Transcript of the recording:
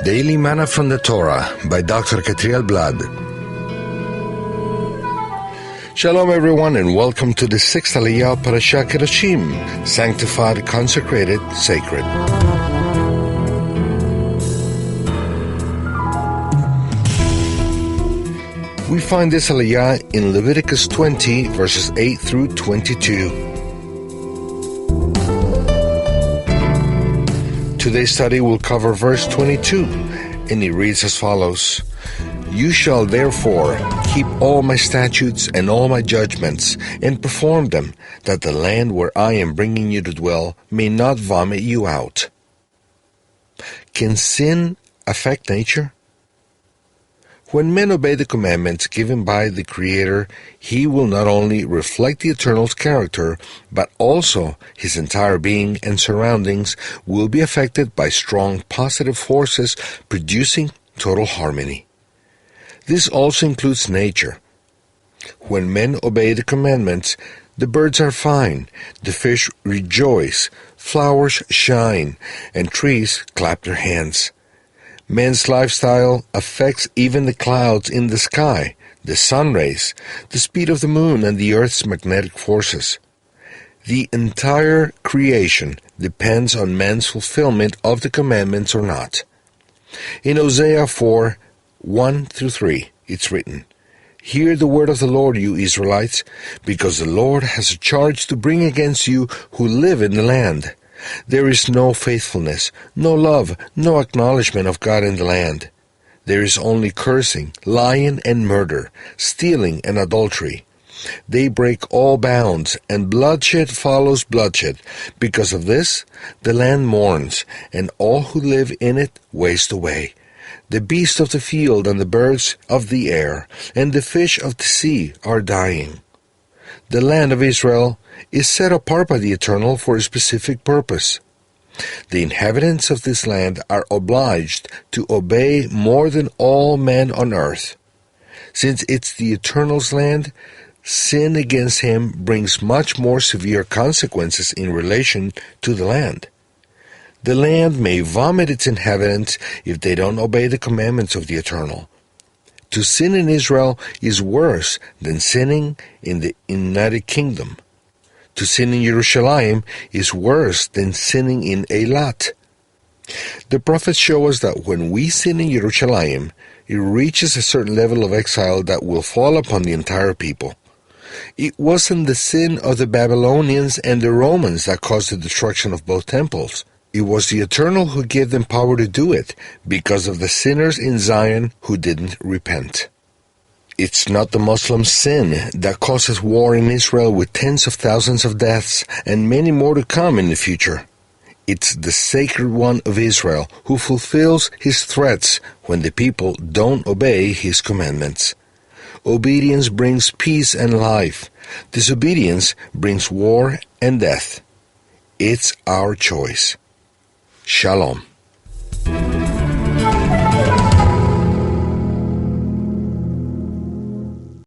Daily Manna from the Torah by Dr. Ketriel Blad. Shalom everyone, and welcome to the 6th Aliyah of Dr Kedoshim, sanctified, consecrated, sacred. We find this Aliyah in Leviticus 20, verses 8 through 22. Today's study will cover verse 22, and it reads as follows: You shall therefore keep all my statutes and all my judgments, and perform them, that the land where I am bringing you to dwell may not vomit you out. Can sin affect nature? When men obey the commandments given by the Creator, He will not only reflect the Eternal's character, but also His entire being and surroundings will be affected by strong positive forces producing total harmony. This also includes nature. When men obey the commandments, the birds are fine, the fish rejoice, flowers shine, and trees clap their hands. Man's lifestyle affects even the clouds in the sky, the sun rays, the speed of the moon, and the earth's magnetic forces. The entire creation depends on man's fulfillment of the commandments or not. In Hosea 4, 1 through 3, it's written, Hear the word of the Lord, you Israelites, because the Lord has a charge to bring against you who live in the land. There is no faithfulness, no love, no acknowledgement of God in the land. There is only cursing, lying, and murder, stealing, and adultery. They break all bounds, and bloodshed follows bloodshed. Because of this, the land mourns, and all who live in it waste away. The beasts of the field and the birds of the air and the fish of the sea are dying. The land of Israel is set apart by the Eternal for a specific purpose. The inhabitants of this land are obliged to obey more than all men on earth. Since it's the Eternal's land, sin against Him brings much more severe consequences in relation to the land. The land may vomit its inhabitants if they don't obey the commandments of the Eternal. To sin in Israel is worse than sinning in the United Kingdom. To sin in Jerusalem is worse than sinning in Eilat. The prophets show us that when we sin in Jerusalem, it reaches a certain level of exile that will fall upon the entire people. It wasn't the sin of the Babylonians and the Romans that caused the destruction of both temples. It was the Eternal who gave them power to do it, because of the sinners in Zion who didn't repent. It's not the Muslim sin that causes war in Israel with tens of thousands of deaths and many more to come in the future. It's the Sacred One of Israel who fulfills His threats when the people don't obey His commandments. Obedience brings peace and life. Disobedience brings war and death. It's our choice. Shalom.